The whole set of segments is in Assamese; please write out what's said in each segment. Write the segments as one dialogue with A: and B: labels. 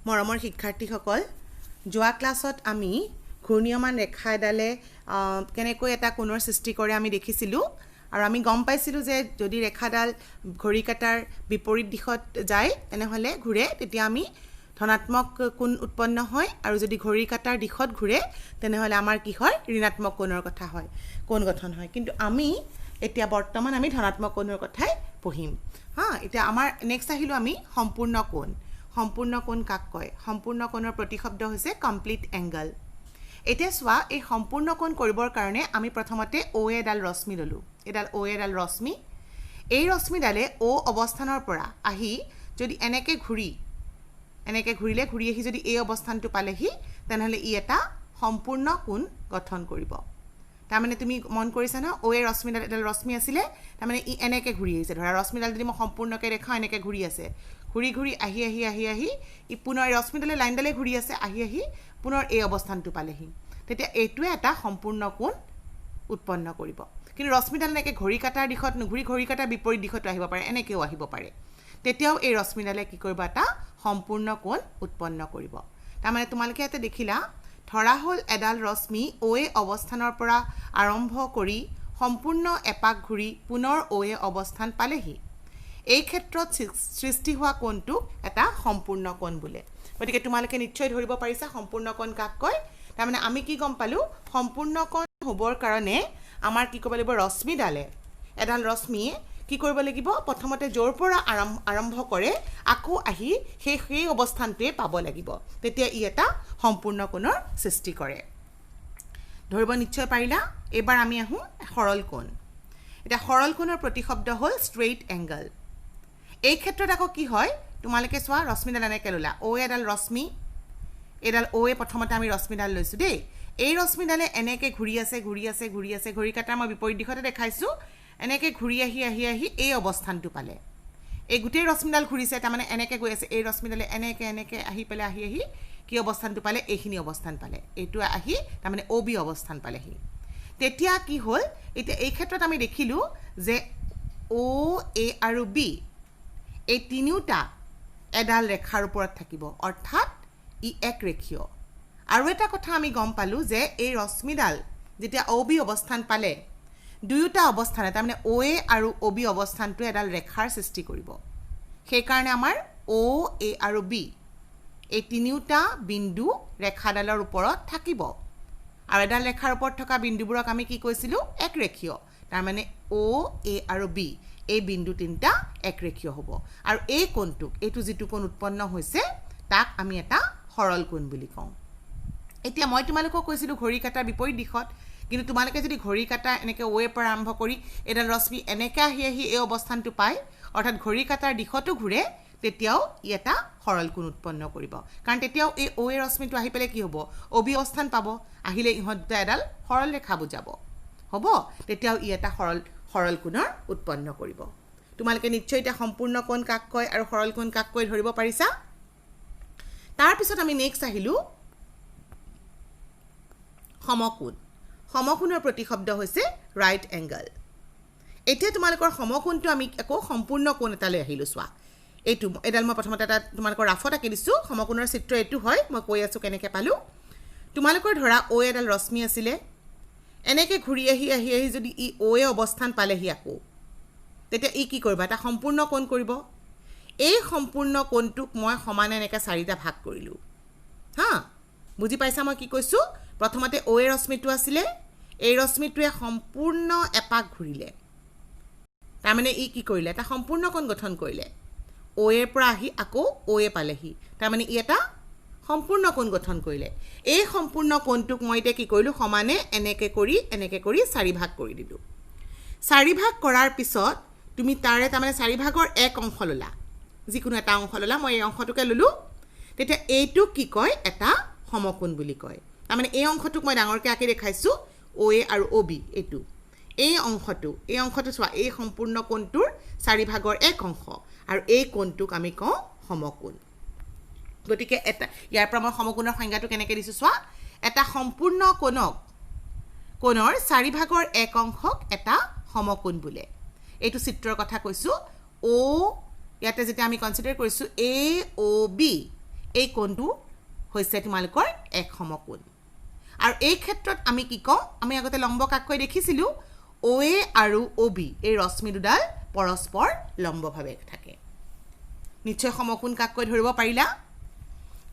A: মৰমৰ শিক্ষাৰ্থীসকল যোৱা ক্লাছত আমি ঘূৰ্ণীয়মান ৰেখা এডালে কেনেকৈ এটা কোণৰ সৃষ্টি কৰে আমি দেখিছিলোঁ আৰু আমি গম পাইছিলোঁ যে যদি ৰেখাডাল ঘড়ী কাটাৰ বিপৰীত দিশত যায় তেনেহলে ঘূৰে তেতিয়া আমি ধনাত্মক কোণ উৎপন্ন হয় আৰু যদি ঘড়ী কাটাৰ দিশত ঘূৰে তেনেহলে আমাৰ কি হয় ঋণাত্মক কোণৰ কথা হয় কোণ গঠন হয় কিন্তু আমি এতিয়া বৰ্তমান আমি ধনাত্মক কোণৰ কথাই পঢ়িম এতিয়া আমাৰ নেক্সট আহিলো আমি সম্পূৰ্ণ কোণ সম্পূৰ্ণ কোণ কাক কয় সম্পূৰ্ণ কোণৰ প্ৰতিশব্দ হৈছে কমপ্লিট এংগল এতিয়া চোৱা এই সম্পূৰ্ণ কোণ কৰিবৰ কাৰণে আমি প্ৰথমতে ও এডাল ৰশ্মি ললো এডাল ও এডাল ৰশ্মি এই ৰশ্মিডালে ও অৱস্থানৰ পৰা আহি যদি এনেকে ঘূৰিলে ঘূৰি আহি যদি এই অৱস্থানটো পালেহি তেনেহলে ই এটা সম্পূৰ্ণ কোণ গঠন কৰিব তাৰমানে তুমি মন কৰিছা না ও এ ৰশ্মিডাল এডাল ৰশ্মি আছিলে তাৰমানে ই এনেকে ঘূৰি আহিছে ধৰা ৰশ্মিডাল যদি মই সম্পূৰ্ণকৈ দেখাও এনেকে ঘূৰি আছে ঘূৰি আহি ই পুনৰ ৰশ্মিডালে লাইনডালে ঘূৰি আছে আহি পুনৰ এই অৱস্থানটো পালেহি তেতিয়া এইটোৱে এটা সম্পূৰ্ণ কোণ উৎপন্ন কৰিব কিন্তু ৰশ্মিডাল এনেকে ঘড়ী কাটাৰ দিশত নুঘূৰি ঘড়ী কাটাৰ বিপৰীত দিশতো আহিব পাৰে এনেকেও আহিব পাৰে তেতিয়াও এই ৰশ্মিডালে কি কৰিব এটা সম্পূৰ্ণ কোণ উৎপন্ন কৰিব তাৰমানে তোমালোকে ইয়াতে দেখিলা ধৰা হ'ল এডাল ৰশ্মি ও এ অৱস্থানৰ পৰা আৰম্ভ কৰি সম্পূৰ্ণ এপাক ঘূৰি পুনৰ ও এ অৱস্থান পালেহি এই ক্ষেত্ৰত সৃষ্টি হোৱা কোণটো এটা সম্পূৰ্ণ কোণ বোলে গতিকে তোমালোকে নিশ্চয় ধৰিব পাৰিছা সম্পূৰ্ণ কোণ কাক কয় তাৰমানে আমি কি গম পালো সম্পূৰ্ণ কোণ হ'বৰ কাৰণে আমাৰ কি কৰিব লাগিব ৰশ্মিডালে এডাল ৰশ্মিয়ে কি কৰিব লাগিব প্ৰথমতে য'ৰ পৰা আৰম্ভ কৰে আকৌ আহি সেই অৱস্থানটোৱে পাব লাগিব তেতিয়া ই এটা সম্পূৰ্ণ কোণৰ সৃষ্টি কৰে ধৰিব নিশ্চয় পাৰিলা এবাৰ আমি আহোঁ সৰল কোণ এটা সৰল কোণৰ প্ৰতিশব্দ হ'ল ষ্ট্ৰেইট এংগল এই ক্ষেত্ৰত আকৌ কি হয় তোমালোকে চোৱা ৰশ্মিডাল এনেকৈ ল'লা ও এডাল ৰশ্মি এডাল ও এ প্ৰথমতে আমি ৰশ্মিডাল লৈছোঁ দেই এই ৰশ্মিডালে এনেকৈ ঘূৰি আছে ঘড়ী কাটাৰ মই বিপৰীত দিশতে দেখাইছোঁ এনেকৈ ঘূৰি আহি এই অৱস্থানটো পালে এই গোটেই ৰশ্মিডাল ঘূৰিছে তাৰমানে এনেকৈ গৈ আছে এই ৰশ্মিডালে এনেকৈ আহি পেলাই আহি কি অৱস্থানটো পালে এইখিনি অৱস্থান পালে এইটো আহি তাৰমানে ও বি অৱস্থান পালেহি তেতিয়া কি হ'ল এতিয়া এই ক্ষেত্ৰত আমি দেখিলোঁ যে ও এ আৰু বি এই তিনিওটা এডাল ৰেখাৰ ওপৰত থাকিব অৰ্থাৎ ই এক ৰেখীয় আৰু এটা কথা আমি গম পালোঁ যে এই ৰশ্মিডাল যেতিয়া ও বি অৱস্থান পালে দুয়োটা অৱস্থানে তাৰমানে ও এ আৰু ও বি অৱস্থানটোৱে এডাল ৰেখাৰ সৃষ্টি কৰিব সেইকাৰণে আমাৰ ও এ আৰু বি এই তিনিওটা বিন্দু ৰেখাডালৰ ওপৰত থাকিব আৰু এডাল ৰেখাৰ ওপৰত থকা বিন্দুবোৰক আমি কি কৈছিলোঁ এক ৰেখীয় তাৰমানে ও এ আৰু বি এই বিন্দু তিনিটা এক ৰেখীয় হ'ব আৰু এই কোণটোক এইটো যিটো কোণ উৎপন্ন হৈছে তাক আমি এটা সৰল কোণ বুলি কওঁ এতিয়া মই তোমালোকক কৈছিলোঁ ঘড়ী কাটাৰ বিপৰীত দিশত কিন্তু তোমালোকে যদি ঘড়ী কাটা এনেকৈ ও এৰ পৰা আৰম্ভ কৰি এডাল ৰশ্মি এনেকৈ আহি এই অৱস্থানটো পায় অৰ্থাৎ ঘড়ী কাটাৰ দিশতো ঘূৰে তেতিয়াও ই এটা সৰল কোণ উৎপন্ন কৰিব কাৰণ তেতিয়াও এই ও এ ৰশ্মিটো আহি পেলাই কি হ'ব ও বি অৱস্থান পাব আহিলে ইহঁত দুটা এডাল সৰল ৰেখা বুজাব হ'ব তেতিয়াও ই এটা সৰল কোণৰ উৎপন্ন কৰিব তোমালোকে নিশ্চয় এতিয়া সম্পূৰ্ণ কোণ কাক কয় আৰু সৰল কোণ কাক কয় ধৰিব পাৰিছা তাৰপিছত আমি নেক্সট আহিলোঁ সমকোণ সমকোণৰ প্ৰতিশব্দ হৈছে ৰাইট এংগল এতিয়া তোমালোকৰ সমকোণটো আমি আকৌ সম্পূৰ্ণ কোণ এটালৈ আহিলোঁ চোৱা এইটো এডাল মই প্ৰথমতে এটা তোমালোকৰ ৰাফত আঁকি দিছোঁ সমকোণৰ চিত্ৰ এইটো হয় মই কৈ আছোঁ কেনেকৈ পালোঁ তোমালোকৰ ধৰা ও এডাল ৰশ্মি আছিলে এনেকৈ ঘূৰি আহি যদি ই ও এ অৱস্থান পালেহি আকৌ তেতিয়া ই কি কৰিব এটা সম্পূৰ্ণ কোণ কৰিব এই সম্পূৰ্ণ কোণটোক মই সমানে এনেকৈ চাৰিটা ভাগ কৰিলোঁ বুজি পাইছা মই কি কৈছোঁ প্ৰথমতে ও এ ৰশ্মিটো আছিলে এই ৰশ্মিটোৱে সম্পূৰ্ণ এপাক ঘূৰিলে তাৰমানে ই কি কৰিলে এটা সম্পূৰ্ণ কোণ গঠন কৰিলে ও এৰ পৰা আহি আকৌ ও এ পালেহি তাৰমানে ই এটা সম্পূৰ্ণ কোণ গঠন কৰিলে এই সম্পূৰ্ণ কোণটোক মই এতিয়া কি কৰিলোঁ সমানে এনেকৈ কৰি চাৰি ভাগ কৰি দিলোঁ চাৰি ভাগ কৰাৰ পিছত তুমি তাৰে তাৰমানে চাৰি ভাগৰ এক অংশ ল'লা যিকোনো এটা অংশ ল'লা মই এই অংশটোকে ল'লোঁ তেতিয়া এইটোক কি কয় এটা সমকোণ বুলি কয় তাৰমানে এই অংশটোক মই ডাঙৰকৈ আঁকি দেখাইছোঁ ও এ আৰু ও বি এইটো এই অংশটো চোৱা এই সম্পূৰ্ণ কোণটোৰ চাৰি ভাগৰ এক অংশ আৰু এই কোণটোক আমি কওঁ সমকোণ গতিকে এটা ইয়াৰ পৰা মই সমকোণৰ সংজ্ঞাটো কেনেকৈ দিছোঁ চোৱা এটা সম্পূৰ্ণ কোণৰ চাৰি ভাগৰ এক অংশক এটা সমকোণ বোলে এইটো চিত্ৰৰ কথা কৈছোঁ ও ইয়াতে যেতিয়া আমি কনচিডাৰ কৰিছোঁ এ ও বি এই কোণটো হৈছে তোমালোকৰ এক সমকোণ আৰু এই ক্ষেত্ৰত আমি কি কওঁ আমি আগতে লম্ব কাকৈ দেখিছিলোঁ OA আৰু OB এই ৰশ্মি দুডাল পৰস্পৰ লম্বভাৱে থাকে নিশ্চয় সমকোণ কাকৈ ধৰিব পাৰিলা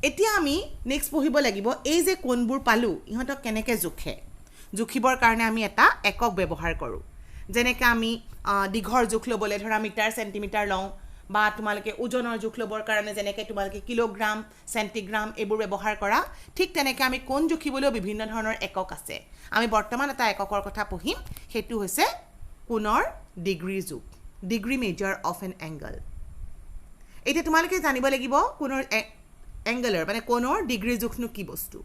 A: এতিয়া আমি নেক্সট পঢ়িব লাগিব এই যে কোণবোৰ পালো ইহঁতক কেনেকৈ জোখে জোখিবৰ কাৰণে আমি এটা একক ব্যৱহাৰ কৰোঁ যেনেকৈ আমি দীঘৰ জোখ ল'বলৈ ধৰা মিটাৰ চেণ্টিমিটাৰ লওঁ বা তোমালোকে ওজনৰ জোখ ল'বৰ কাৰণে যেনেকৈ তোমালোকে কিলোগ্ৰাম চেণ্টিগ্ৰাম এইবোৰ ব্যৱহাৰ কৰা ঠিক তেনেকৈ আমি কোণ জোখিবলৈও বিভিন্ন ধৰণৰ একক আছে আমি বৰ্তমান এটা এককৰ কথা পঢ়িম সেইটো হৈছে কোণৰ ডিগ্ৰী জোখ degree measure of an angle এতিয়া তোমালোকে জানিব লাগিব কোণৰ এংগলৰ মানে কোণৰ ডিগ্ৰী জোখনো কি বস্তু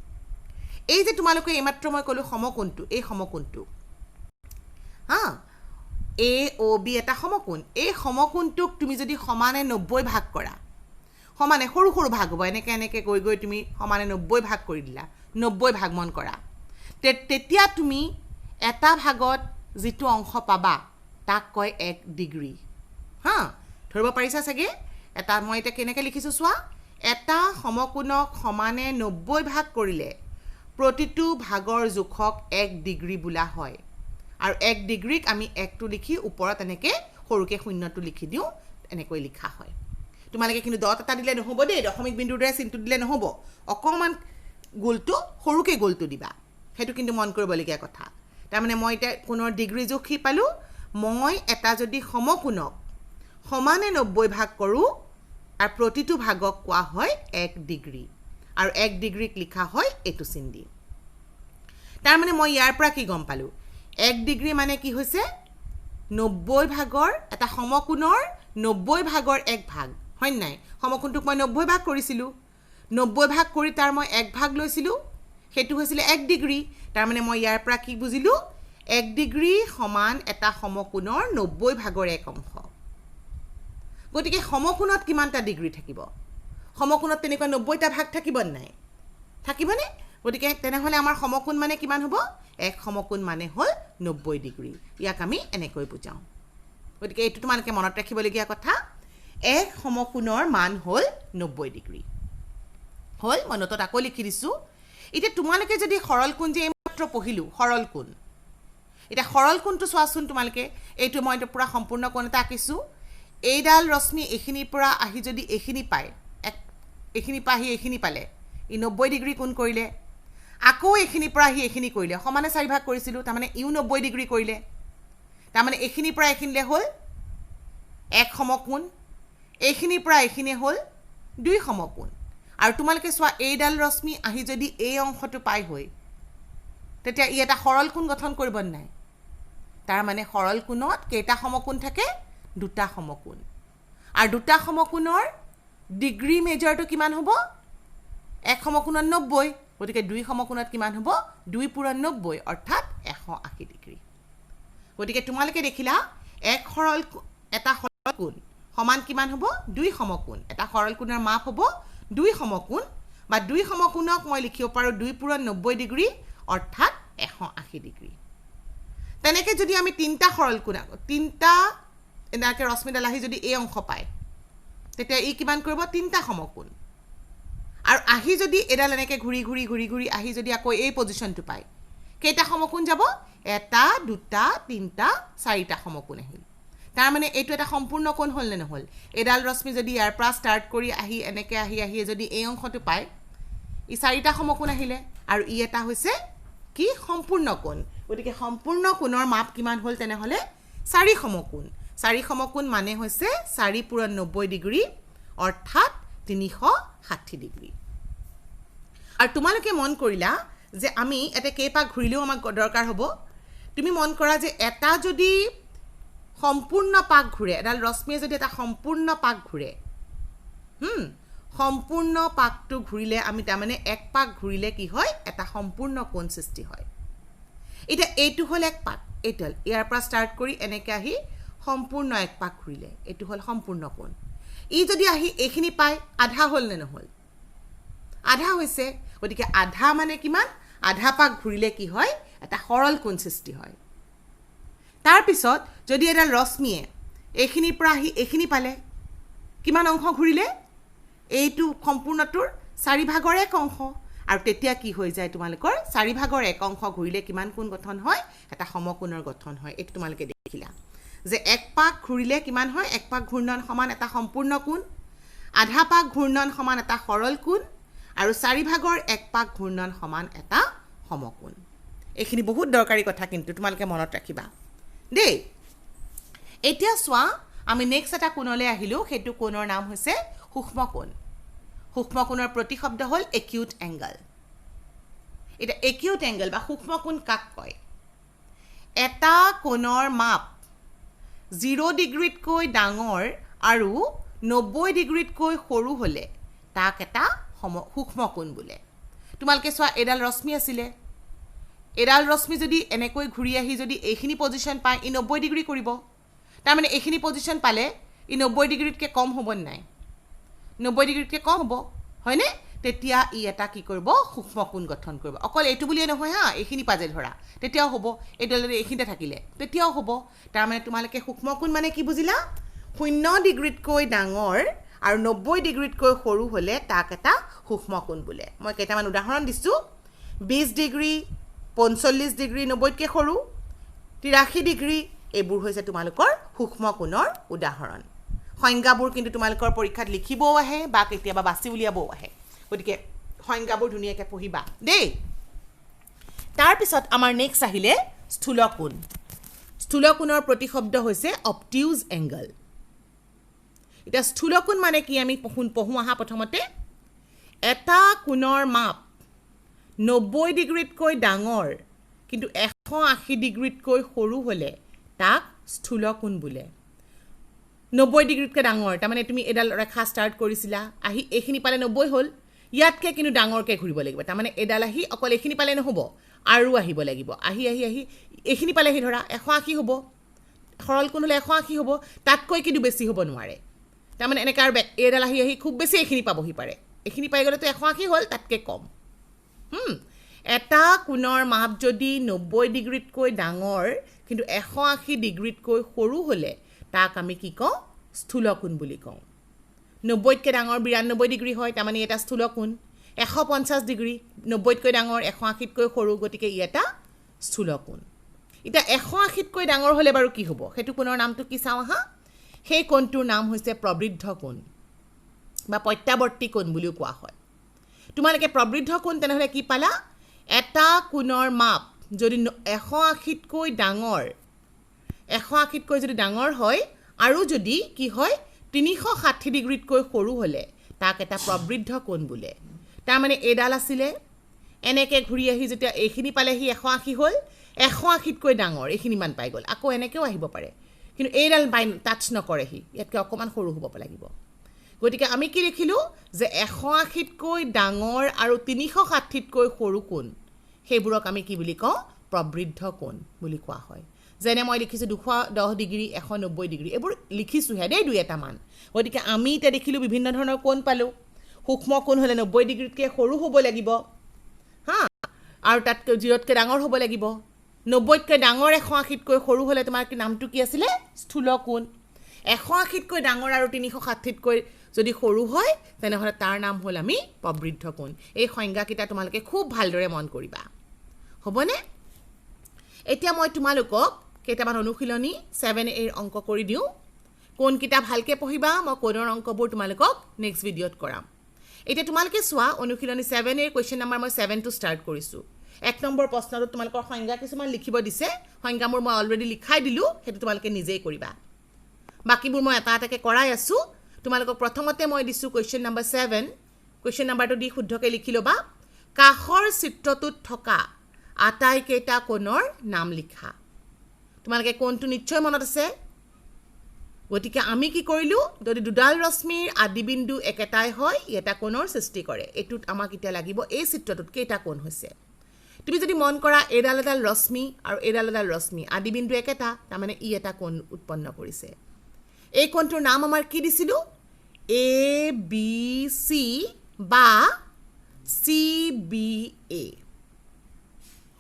A: এই যে তোমালোকে এইমাত্ৰ মই ক'লোঁ সমকোণটো এই সমকোণটো AOB এটা সমকোণ এই সমকোণটোক তুমি যদি সমানে 90 ভাগ কৰা সমানে সৰু সৰু ভাগ হ'ব এনেকৈ এনেকৈ গৈ গৈ তুমি সমানে 90 ভাগ কৰি দিলা 90 ভাগমন কৰা তেতিয়া তুমি এটা ভাগত যিটো অংশ পাবা তাক কয় 1 ডিগ্ৰী ধৰিব পাৰিছা চাগে এটা মই এটা কেনেকৈ লিখিছোঁ চোৱা এটা সমকোণক সমানে 90 ভাগ কৰিলে প্ৰতিটো ভাগৰ জোখক 1 ডিগ্ৰী বোলা হয় আৰু 1 ডিগ্ৰীক আমি 1টো লিখি ওপৰত এনেকৈ সৰুকৈ শূন্যটো লিখি দিওঁ এনেকৈ লিখা হয় তোমালোকে কিন্তু ডট এটা দিলে নহ'ব দেই দশমিক বিন্দুৰ দৰে চিনটো দিলে নহ'ব অকণমান গোলটো সৰুকৈ গোলটো দিবা সেইটো কিন্তু মন কৰিবলগীয়া কথা তাৰমানে মই এতিয়া কোণৰ ডিগ্ৰী জোখি পালোঁ মই এটা যদি সমকোণক সমানে 90 ভাগ কৰোঁ আৰু প্ৰতিটো ভাগক কোৱা হয় 1 ডিগ্ৰী আৰু 1 ডিগ্ৰীক লিখা হয় এইটো চিন দি তাৰমানে মই ইয়াৰ পৰা কি গম পালোঁ 1 ডিগ্ৰী মানে কি হৈছে 90 ভাগৰ এটা সমকোণৰ 90 ভাগৰ 1 ভাগ হয় নাই সমকোণটোক মই 90 ভাগ কৰিছিলোঁ 90 ভাগ কৰি তাৰ মই 1 ভাগ লৈছিলোঁ সেইটো হৈছিলে 1 ডিগ্ৰী তাৰমানে মই ইয়াৰ পৰা কি বুজিলোঁ 1 ডিগ্ৰী সমান এটা সমকোণৰ 90 ভাগৰ 1 অংশ গতিকে সমকোণত কিমানটা ডিগ্ৰী থাকিব সমকোণত তেনেকুৱা 90টা ভাগ থাকিব নাই থাকিবনে গতিকে তেনেহ'লে আমাৰ সমকোণ মানে কিমান হ'ব এক সমকোণ মানে হ'ল 90 ডিগ্ৰী ইয়াক আমি এনেকৈ বুজাওঁ গতিকে এইটো তোমালোকে মনত ৰাখিবলগীয়া কথা এক সমকোণৰ মান হ'ল 90 ডিগ্ৰী হ'ল মই নোটত আকৌ লিখি দিছোঁ এতিয়া তোমালোকে যদি সৰল কোণ যে এইমাত্ৰ পঢ়িলোঁ সৰল কোণ এতিয়া সৰল কোণটো চোৱাচোন তোমালোকে এইটো মই পুৰা সম্পূৰ্ণ কোণ এটা আঁকিছোঁ এইডাল ৰশ্মি এইখিনিৰ পৰা আহি যদি এইখিনি পায় এইখিনি পৰা আহি এইখিনি পালে ই 90 ডিগ্ৰী কোণ কৰিলে আকৌ এইখিনিৰ পৰা আহি এইখিনি কৰিলে সমানে 4 ভাগ কৰিছিলোঁ তাৰমানে ইও 90 ডিগ্ৰী কৰিলে তাৰমানে এইখিনিৰ পৰা এইখিনিলে হ'ল এক সমকোণ এইখিনিৰ পৰা এইখিনি হ'ল 2 সমকোণ আৰু তোমালোকে চোৱা এইডাল ৰশ্মি আহি যদি এই অংশটো পাই হৈ তেতিয়া ই এটা সৰল কোণ গঠন কৰিব নাই তাৰমানে সৰল কোণত কেইটা সমকোণ থাকে 2টা সমকোণ আৰু 2টা সমকোণৰ ডিগ্ৰী মেজাৰটো কিমান হ'ব এক সমকোণত 90 গতিকে 2 সমকোণত কিমান হ'ব 2 পূৰণ 90 অৰ্থাৎ 180 ডিগ্ৰী গতিকে তোমালোকে দেখিলা এটা সৰল কোণ সমান কিমান হ'ব 2 সমকোণ এটা সৰল কোণৰ মাপ হ'ব 2 সমকোণ বা 2 সমকোণক মই লিখিব পাৰোঁ 2 পূৰণ 90 ডিগ্ৰী অৰ্থাৎ 180 ডিগ্ৰী তেনেকৈ যদি আমি 3টা সৰল কোণ 3টা এনেকৈ ৰশ্মিডাল আহি যদি এই অংশ পায় তেতিয়া ই কিমান কৰিব 3টা সমকোণ আৰু আহি যদি এডাল এনেকৈ ঘূৰি ঘূৰি ঘূৰি ঘূৰি আহি যদি আকৌ এই পজিশ্যনটো পায় কেইটা সমকোণ যাব 1 2 3 4টা সমকোণ আহিল তাৰমানে এইটো এটা সম্পূৰ্ণ কোণ হ'ল নে নহ'ল এডাল ৰশ্মি যদি ইয়াৰ পৰা ষ্টাৰ্ট কৰি আহি এনেকৈ আহি আহি যদি এই অংশটো পায় ই 4টা সমকোণ আহিলে আৰু ই এটা হৈছে কি সম্পূৰ্ণ কোণ গতিকে সম্পূৰ্ণ কোণৰ মাপ কিমান হ'ল তেনেহ'লে 4 সমকোণ 4 সমকোণ মানে হৈছে 4 পূৰণ 90 ডিগ্ৰী অৰ্থাৎ 360 ডিগ্ৰী আৰু তোমালোকে মন কৰিলা যে আমি এটা কেইপাক ঘূৰিলেও আমাক দৰকাৰ হ'ব তুমি মন কৰা যে এটা যদি সম্পূৰ্ণ পাক ঘূৰে এডাল ৰশ্মিয়ে যদি এটা সম্পূৰ্ণ পাক ঘূৰে সম্পূৰ্ণ পাকটো ঘূৰিলে আমি তাৰমানে এক পাক ঘূৰিলে কি হয় এটা সম্পূৰ্ণ কোণ সৃষ্টি হয় এতিয়া এইটো হ'ল এক পাক এইটো ইয়াৰ পৰা ষ্টাৰ্ট কৰি এনেকৈ আহি সম্পূৰ্ণ এক পাক ঘূৰিলে এইটো হ'ল সম্পূৰ্ণ কোণ ই যদি আহি এইখিনি পায় আধা হ'ল নে নহ'ল আধা হৈছে গতিকে আধা মানে কিমান আধা পাক ঘূৰিলে কি হয় এটা সৰল কোণ সৃষ্টি হয় তাৰপিছত যদি এডাল ৰশ্মিয়ে এইখিনিৰ পৰা আহি এইখিনি পালে কিমান অংশ ঘূৰিলে এইটো সম্পূৰ্ণটোৰ 4 ভাগৰ 1 অংশ আৰু তেতিয়া কি হৈ যায় তোমালোকৰ 4 ভাগৰ 1 অংশ ঘূৰিলে কিমান কোণ গঠন হয় এটা সমকোণৰ গঠন হয় এইটো তোমালোকে দেখিলা যে 1 পাক ঘূৰিলে কিমান হয় 1 পাক ঘূৰ্ণন সমান এটা সম্পূৰ্ণ কোণ আধা পাক ঘূৰ্ণন সমান এটা সৰল কোণ আৰু 4 ভাগৰ 1 পাক ঘূৰ্ণন সমান এটা সমকোণ এইখিনি বহুত দৰকাৰী কথা কিন্তু তোমালোকে মনত ৰাখিবা দেই এতিয়া চোৱা আমি নেক্সট এটা কোণলৈ আহিলো সেইটো কোণৰ নাম হৈছে সূক্ষ্ম কোণ সূক্ষ্ম কোণৰ প্ৰতিশব্দ হ'ল একিউট এংগল এটা একিউট এংগল বা সূক্ষ্ম কোণ কাক কয় এটা কোণৰ মাপ 0 ডিগ্ৰীতকৈ ডাঙৰ আৰু 90 ডিগ্ৰীতকৈ সৰু হলে তাক এটা সূক্ষ্ম কোণ বোলে তোমালোকে চোৱা এডাল ৰশ্মি আছিলে এডাল ৰশ্মি যদি এনেকৈ ঘূৰি আহি যদি এইখিনি পজিশন পায় ই 90 ডিগ্ৰী কৰিব তাৰ মানে এইখিনি পজিশন পালে ই 90 ডিগ্ৰীতকৈ কম হ'ব নাই 90 ডিগ্ৰীতকৈ কম হ'ব হয়নে তেতিয়া ই এটা কি কৰিব সূক্ষ্ম কোণ গঠন কৰিব অকল এইটো বুলিয়ে নহয় হা এইখিনি পাজে ধৰা তেতিয়াও হ'ব এডালৰে এইখিনিতে থাকিলে তেতিয়াও হ'ব তাৰ মানে তোমালোকে সূক্ষ্ম কোণ মানে কি বুজিলা 0 ডিগ্ৰীতকৈ ডাঙৰ আৰু 90 ডিগ্ৰীতকৈ সৰু হলে তাক এটা সূক্ষ্ম কোণ বোলে মই কেইটামান উদাহৰণ দিছো 20 ডিগ্ৰী 45 ডিগ্ৰী 90তকৈ সৰু 83 ডিগ্ৰী এইবোৰ হৈছে তোমালোকৰ সূক্ষ্ম কোণৰ উদাহৰণ সংজ্ঞাবোৰ কিন্তু তোমালোকৰ পৰীক্ষাত লিখিবও আহে বা কেতিয়াবা বাছি উলিয়াবও আহে গতিকে সংজ্ঞাবোৰ ধুনীয়াকৈ পঢ়িবা দেই তাৰ পিছত আমাৰ নেক্সট আহিলে স্থূল কোণ স্থূল কোণৰ প্ৰতিশব্দ হৈছে অবটিউজ এংগল এটা স্থূল কোণ মানে কি আমি পঢ়ো আহা প্ৰথমতে এটা কোণৰ মাপ 90 ডিগ্ৰীতকৈ ডাঙৰ কিন্তু 180 ডিগ্ৰীতকৈ সৰু হলে তাক স্থূল কোণ বোলে 90 ডিগ্ৰীতকৈ ডাঙৰ তাৰ মানে তুমি এডাল ৰেখা ষ্টাৰ্ট কৰিছিলা আহি এইখিনি পালে 90 হ'ল ইয়াতকৈ কিন্তু ডাঙৰকৈ ঘূৰিব লাগিব তাৰ মানে এডাল আহি অকল এইখিনি পালে নহ'ব আৰু আহিব লাগিব আহি আহি আহি এইখিনি পালেহি ধৰা 180 হ'ব সৰল কোণ হ'লে 180 হ'ব তাতকৈ কিন্তু বেছি হ'ব নোৱাৰে তাৰ মানে এনেকৈ আৰু এডাল আহি আহি খুব বেছি এইখিনি পাবহি পাৰে এইখিনি পাই গ'লেতো 180 হ'ল তাতকৈ কম এটা কোণৰ মাপ যদি 90 ডিগ্ৰীতকৈ ডাঙৰ কিন্তু 180 ডিগ্ৰীতকৈ সৰু হলে তাক আমি কি কওঁ স্থূল কোণ বুলি কওঁ 90তকৈ ডাঙৰ 92 ডিগ্ৰী হয় তাৰ মানে এটা স্থূল কোণ 150 ডিগ্ৰী 90তকৈ ডাঙৰ 180তকৈ সৰু গতিকে ই এটা স্থূল কোণ এটা 180তকৈ ডাঙৰ হলে বাৰু কি হ'ব সেইটো কোণৰ নামটো কি চাওঁ আহা সেই কোণটোৰ নাম হৈছে প্ৰবৃদ্ধ কোণ বা প্ৰত্যাৱৰ্তী কোণ বুলিও কোৱা হয় তোমালোকে প্ৰবৃদ্ধ কোণ তেনেহ'লে কি পালা এটা কোণৰ মাপ যদি 180তকৈ ডাঙৰ 180তকৈ যদি ডাঙৰ হয় আৰু যদি কি হয় 360 ডিগ্ৰীতকৈ সৰু হলে তাক এটা প্ৰবৃদ্ধ কোণ বোলে তাৰ মানে এডাল আছিলে এনেকৈ ঘূৰি আহি যেতিয়া এইখিনি পালেহি 180 হ'ল 180তকৈ ডাঙৰ এইখিনি মান পাই গ'ল আকৌ এনেকৈও আহিব পাৰে কিন্তু এইডাল টাচ নকৰেহি ইয়াতকৈ অকণমান সৰু হ'ব লাগিব গতিকে আমি কি লিখিলোঁ যে 180তকৈ ডাঙৰ আৰু 360তকৈ সৰু কোণ সেইবোৰক আমি কি বুলি কওঁ প্ৰবৃদ্ধ কোণ বুলি কোৱা হয় যেনে মই লিখিছোঁ 210 ডিগ্ৰী 190 ডিগ্ৰী এইবোৰ লিখিছোঁহে দেই দুই এটা মান গতিকে আমি এতিয়া দেখিলোঁ বিভিন্ন ধৰণৰ কোণ পালোঁ সূক্ষ্ম কোণ হ'লে 90 ডিগ্ৰীতকৈ সৰু হ'ব লাগিব হা আৰু তাতকৈ 0তকৈ ডাঙৰ হ'ব লাগিব 90তকৈ ডাঙৰ 180তকৈ সৰু হ'লে তোমাৰ নামটো কি আছিলে স্থূল কোণ 180তকৈ ডাঙৰ আৰু 360তকৈ যদি সৰু হয় তেনেহ'লে তাৰ নাম হ'ল আমি প্ৰবৃদ্ধ কোণ এই সংজ্ঞাকেইটা তোমালোকে খুব ভালদৰে মন কৰিবা হ'বনে এতিয়া মই তোমালোকক কেইটামান অনুশীলনী 7A অংক কৰি দিওঁ কোনকেইটা ভালকৈ পঢ়িবা মই কোণৰ অংকবোৰ তোমালোকক নেক্সট ভিডিঅ'ত কৰাম এতিয়া তোমালোকে চোৱা অনুশীলনী 7A কুৱেশ্যন নম্বৰ মই 7 টো ষ্টাৰ্ট কৰিছোঁ 1 নম্বৰ প্ৰশ্নটোত তোমালোকৰ সংজ্ঞা কিছুমান লিখিব দিছে সংজ্ঞাবোৰ মই অলৰেডি লিখাই দিলোঁ সেইটো তোমালোকে নিজেই কৰিবা বাকিবোৰ মই এটা এটাকৈ কৰাই আছোঁ তোমালোকক প্ৰথমতে মই দিছোঁ কুৱেশ্যন নম্বৰ 7 কুৱেশ্যন নম্বৰটো দি শুদ্ধকৈ লিখি ল'বা কাষৰ চিত্ৰটোত থকা আটাইকেইটা কোণৰ নাম লিখা তোমালোকে কোণটো নিশ্চয় মনত আছে গতিকে আমি কি কৰিলোঁ যদি দুডাল ৰশ্মিৰ আদিবিন্দু একেটাই হয় এটা কোণৰ সৃষ্টি কৰে এইটোত আমাক এতিয়া লাগিব এই চিত্ৰটোত কেইটা কোণ হৈছে তুমি যদি মন কৰা এডাল এডাল ৰশ্মি আৰু এডাল এডাল ৰশ্মি আদিবিন্দু একেটা তাৰমানে ই এটা কোণ উৎপন্ন কৰিছে এই কোণটোৰ নাম আমাৰ কি দিছিলোঁ ABC বা CBA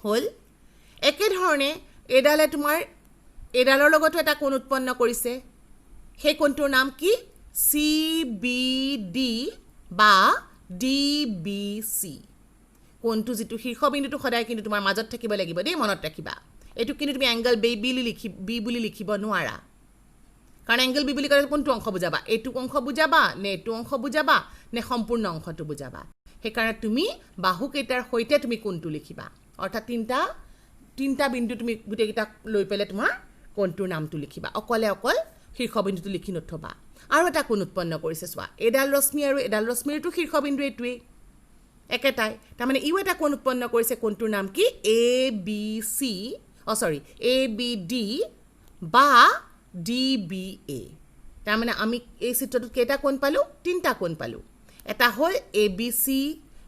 A: হ'ল একেধৰণে এডালে তোমাৰ এডালৰ লগতো এটা কোণ উৎপন্ন কৰিছে সেই কোণটোৰ নাম কি CBD বা DBC কোনটো যেটো শীৰ্ষবিন্দুটো সদায় কিন্তু তোমাৰ মাজত থাকিব লাগিব দেই মনত ৰাখিবা এটো কিন্তু তুমি এংগল বি বুলি লিখিব নোৱাৰা কাৰণ এংগল বি বুলি ক'লে কোনটো অংশ বুজাবা এটো অংশ বুজাবা নে এটো অংশ বুজাবা নে সম্পূৰ্ণ অংশটো বুজাবা সেইকাৰণে তুমি বাহু কেইটাৰ সৈতে তুমি কোনটো লিখিবা অৰ্থাৎ তিনটা বিন্দু তুমি গুটেকিটা লৈ পেলে তোমাৰ কোনটোৰ নামটো লিখিবা অকল শীৰ্ষবিন্দুটো লিখি নথবা আৰু এটা কোন উৎপন্ন কৰিছে চোৱা এডাল ৰশ্মি আৰু এডাল ৰশ্মিৰটো শীৰ্ষবিন্দু এটোৱে একেটাই তাৰমানে ইও এটা কোন উৎপন্ন কৰিছে কোনটোৰ নাম কি ABC ABD বা DBA তাৰমানে আমি এই চিত্ৰটোত কেইটা কোণ পালো তিনটা কোণ পালো এটা হ'ল ABC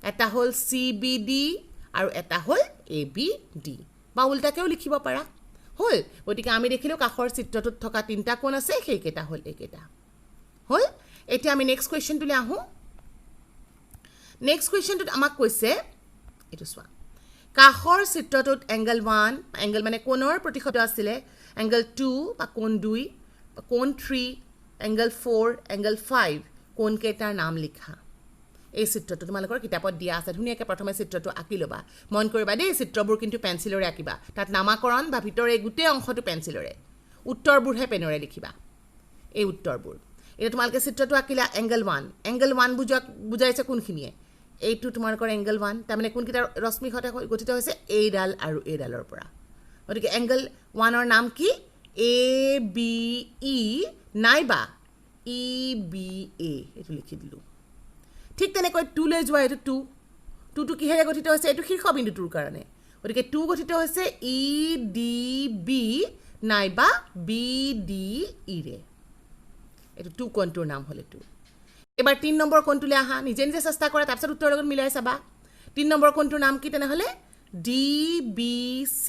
A: এটা হ'ল CBD আৰু এটা হ'ল ABD বা উল্টাকেও লিখিব পাৰা হ'ল গতিকে আমি দেখিলো কাখৰ চিত্ৰটোত থকা তিনটা কোণ আছে সেইকেইটা হ'ল এইকেইটা হ'ল এতিয়া আমি নেক্সট কোৱেশ্চনটোলৈ আহো নেক্সট কোৱেশ্চনটোত আমাক কৈছে এটো চোৱা কাখৰ চিত্ৰটোত এংগল 1 এংগল মানে কোণৰ প্ৰতিশত আছিলে এংগল 2 বা কোণ 2 বা কোণ 3 এংগল 4 এংগল 5 কোণ কেইটাৰ নাম লিখা এই চিত্ৰটো তোমালোকৰ কিতাপত দিয়া আছে ধুনীয়াকৈ প্ৰথমে চিত্ৰটো আঁকি ল'বা মন কৰিবা দেই চিত্ৰবোৰ কিন্তু পেন্সিলৰে আঁকিবা তাত নামাকৰণ বা ভিতৰৰ এই গোটেই অংশটো পেন্সিলৰে উত্তৰবোৰহে পেনৰে লিখিবা এই উত্তৰবোৰ এটা তোমালোকে চিত্ৰটো আঁকিলা এংগল 1 বুজাইছে কোনখিনিয়ে এইটো তোমালোকৰ এংগল 1 তাৰমানে কোনকেইটা ৰশ্মি সতে গঠিত হৈছে এইডাল আৰু এইডালৰ পৰা গতিকে এংগল 1ৰ নাম কি ABE নাইবা EBA এইটো লিখি দিলো ঠিক তেনেকৈ 2 লৈ যোৱা এইটো 2 টো কিহেৰে গঠিত হৈছে এইটো শীৰ্ষবিন্দুটোৰ কাৰণে গতিকে 2 গঠিত হৈছে EDB নাইবা BDE ৰে এইটো 2 কোণটোৰ নাম হ'ল এইটো এবাৰ 3 নম্বৰ কোণটোলৈ আহা নিজে নিজে চেষ্টা কৰা তাৰপিছত উত্তৰ লগত মিলাই চাবা 3 নম্বৰ কোণটোৰ নাম কি তেনেহলে DBC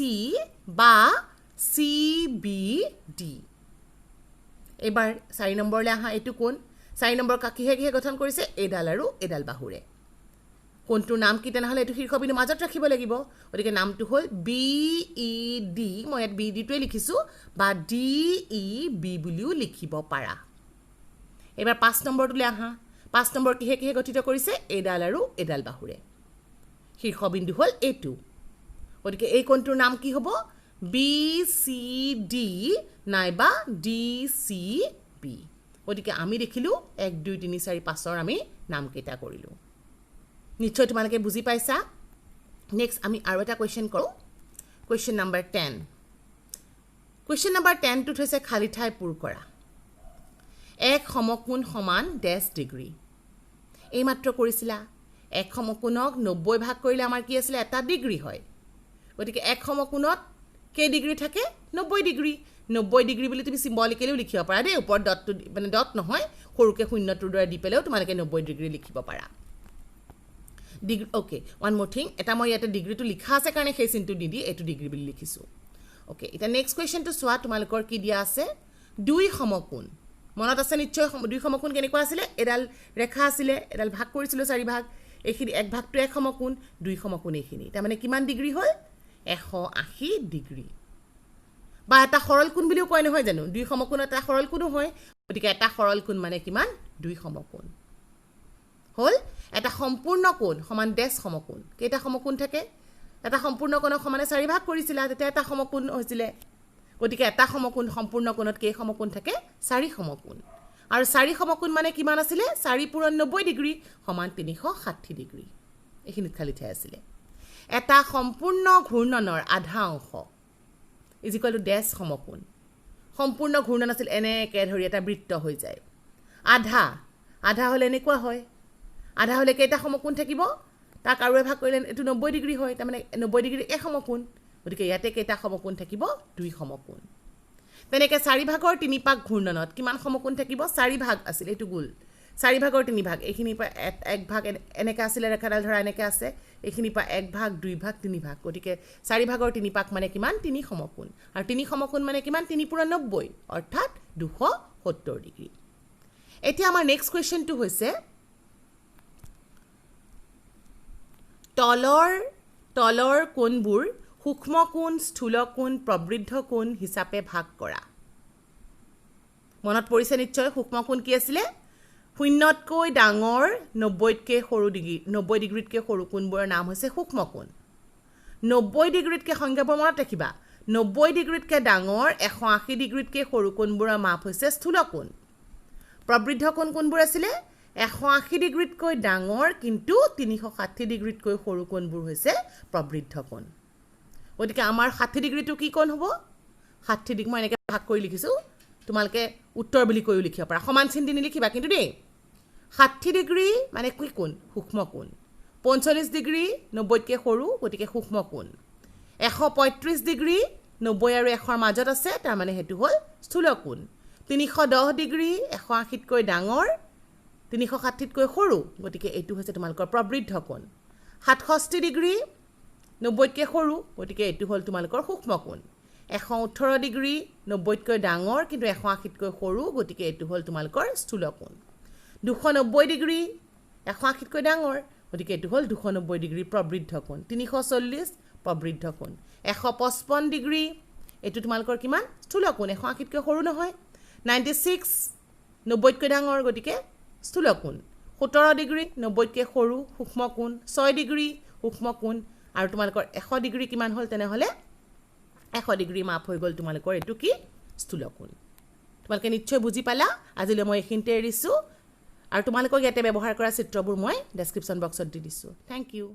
A: বা CBD এবাৰ 4 নম্বৰলৈ আহা এইটো কোণ 4 নম্বৰ কিহে গঠন কৰিছে এডাল আৰু এডাল বাহুৰে কোণটোৰ নাম কি তেনেহলে এইটো শীৰ্ষবিন্দু মাজত ৰাখিব লাগিব গতিকে নামটো হ'ল BED মই ইয়াত BD টোৱে লিখিছো বা DEB বুলিও লিখিব পাৰা এবাৰ 5 নম্বৰটোলৈ আহা 5 নম্বৰ কিহে গঠিত কৰিছে এডাল আৰু এডাল বাহুৰে শীৰ্ষবিন্দু হ'ল এইটো গতিকে এই কোণটোৰ নাম কি হ'ব BCD নাইবা DCB গতিকে আমি দেখিলো 1 2 3 4 5ৰ আমি নাম কেইটা কৰিলো নিশ্চয় তোমালোকে বুজি পাইছা নেক্সট আমি আৰু এটা কোৱেশ্চন কৰো কোৱেশ্চন নম্বৰ 10 কোৱেশ্চন নম্বৰ 10 টোত হৈছে খালি ঠাই পূৰ কৰা এক সমকোণ সমান ডেশ ডিগ্ৰী এই মাত্ৰ কৰিছিলা এক সমকোণক 90 ভাগ কৰিলে আমাৰ কি আছিল এটা ডিগ্ৰী হয় গতিকে এক সমকোণত কে ডিগ্ৰী থাকে 90 ডিগ্ৰী বুলি তুমি সিম্বলিকেলিও লিখিব পাৰা দেই ওপৰত ডটটো মানে ডট নহয় সৰুকে শূন্যটোৰ দৰে দি পেলেও তোমালোকে 90 ডিগ্ৰী লিখিব পাৰা ডিগ্ৰী ওকে ওৱান মোৰ থিং এটা মই ইয়াতে ডিগ্ৰীটো লিখা আছে কাৰণে সেই চিনটো দি এইটো ডিগ্ৰী বুলি লিখিছো ওকে এটা নেক্সট কোৱেশ্চনটো চোৱা তোমালোকৰ কি দিয়া আছে দুই সমকোণ মনত আছে নিশ্চয় দুই সমকোণ কেনেকুৱা আছিল এডাল ৰেখা আছিল এডাল ভাগ কৰিছিল 4 ভাগ এইখিনি এক ভাগটো এক সমকোণ দুই সমকোণ এইখিনি তাৰ মানে কিমান ডিগ্ৰী হ'ল 180 ডিগ্ৰী বা এটা সৰল কোণ বুলিও কয় নহয় জানো দুই সমকোণ এটা সৰল কোণো হয় গতিকে এটা সৰল কোণ মানে কিমান দুই সমকোণ হ'ল এটা সম্পূৰ্ণ কোণ সমান ডেশ সমকোণ কেইটা সমকোণ থাকে এটা সম্পূৰ্ণ কোণক সমানে 4 ভাগ কৰিছিলা তেতিয়া এটা সমকোণ হৈছিল গতিকে এটা সমকোণ সম্পূৰ্ণ কোণত কেই সমকোণ থাকে 4 সমকোণ আৰু 4 সমকোণ মানে কিমান আছিল 4 পূৰণ 90 ডিগ্ৰী সমান 360 ডিগ্ৰী এইখিনিত খালি ঠাই আছিল এটা সম্পূৰ্ণ ঘূৰ্ণনৰ আধা অংশ ইজ ইকুৱেল টু ডেশ সমকোণ সম্পূৰ্ণ ঘূৰ্ণন আছিল এনেকৈ ধৰি এটা বৃত্ত হৈ যায় আধা হ'লে এনেকুৱা হয় আধা হ'লে কেইটা সমকোণ থাকিব তাক আৰু এভাগ কৰিলে এইটো 90 ডিগ্ৰী হয় তাৰমানে 90 ডিগ্ৰী এক সমকোণ গতিকে ইয়াতে কেইটা সমকোণ থাকিব দুই সমকোণ তেনেকৈ 4 ভাগৰ 3 ভাগ ঘূৰ্ণনত কিমান সমকোণ থাকিব 4 ভাগ আছিল এইটো গোল 4 ভাগৰ 3 ভাগ এইখিনিৰ পৰা এক ভাগ এনেকৈ আছিল ৰেখাডাল ধৰা এনেকৈ আছে এইখিনিৰ পৰা 1 ভাগ 2 ভাগ 3 ভাগ গতিকে 4 ভাগৰ 3 ভাগ মানে কিমান 3 সমকোণ আৰু 3 সমকোণ মানে কিমান 3 পূৰণ 90 অৰ্থাৎ 270 ডিগ্ৰী এতিয়া আমাৰ নেক্সট কোৱেশ্চনটো হৈছে তলৰ কোণবোৰ সূক্ষ্ম কোণ স্থূল কোণ প্ৰবৃদ্ধ কোণ হিচাপে ভাগ কৰা মনত পৰিছে নিশ্চয় সূক্ষ্ম কোণ কি আছিল শূন্যতকৈ ডাঙৰ 90তকৈ সৰু ডিগ্ৰী 90 ডিগ্ৰীতকৈ সৰু কোণবোৰৰ নাম হৈছে সূক্ষ্ম কোণ 90 ডিগ্ৰীতকৈ সংজ্ঞাবোৰ মনত ৰাখিবা 90 ডিগ্ৰীতকৈ ডাঙৰ 180 ডিগ্ৰীতকৈ সৰু কোণবোৰৰ মাপ হৈছে স্থূল কোণ প্ৰবৃদ্ধ কোণ কোনবোৰ আছিলে 180 ডিগ্ৰীতকৈ ডাঙৰ কিন্তু 360 ডিগ্ৰীতকৈ সৰু কোণবোৰ হৈছে প্ৰবৃদ্ধ কোণ গতিকে আমাৰ 60 ডিগ্ৰীটো কি কোণ হ'ব 60 ডিগ্ৰী মই এনেকৈ ভাগ কৰি লিখিছোঁ তোমালোকে উত্তৰ বুলি কৈও লিখিব পাৰা সমান চিন দি নিলিখিবা কিন্তু দেই 60 ডিগ্ৰী মানে কি কোণ সূক্ষ্ম কোণ 45 ডিগ্ৰী 90তকৈ সৰু গতিকে সূক্ষ্ম কোণ 135 ডিগ্ৰী 90 আৰু 100ৰ মাজত আছে তাৰ মানে হেতু হ'ল স্থূল কোণ 310 ডিগ্ৰী 180তকৈ ডাঙৰ 360তকৈ সৰু গতিকে এইটো হৈছে তোমালোকৰ প্ৰবৃদ্ধ কোণ 67 ডিগ্ৰী 90তকৈ সৰু গতিকে এইটো হ'ল তোমালোকৰ সূক্ষ্ম কোণ 118 ডিগ্ৰী 90তকৈ ডাঙৰ কিন্তু 180তকৈ সৰু গতিকে এইটো হ'ল তোমালোকৰ স্থূল কোণ 290 ডিগ্ৰী 180তকৈ ডাঙৰ গতিকে এইটো হ'ল 290 ডিগ্ৰী প্ৰবৃদ্ধ কোণ 340 প্ৰবৃদ্ধ কোণ 155 ডিগ্ৰী এইটো তোমালোকৰ কিমান স্থূল কোণ 180তকৈ সৰু নহয় 96 90তকৈ ডাঙৰ গতিকে স্থূল কোণ 17 ডিগ্ৰী 90তকৈ সৰু সূক্ষ্ম কোণ 6 ডিগ্ৰী সূক্ষ্ম কোণ আৰু তোমালোকৰ 100 ডিগ্ৰী কিমান হ'ল তেনেহ'লে 100 ডিগ্ৰী মাপ হৈ গ'ল তোমালোকৰ এইটো কি স্থূল কোণ তোমালোকে নিশ্চয় বুজি পালা আজিলৈ মই এইখিনিতে এৰিছোঁ আৰু তোমালোকক ইয়াতে ব্যৱহাৰ কৰা চিত্ৰবোৰ মই ডেছক্ৰিপশ্যন বক্সত দি দিছোঁ থেংক ইউ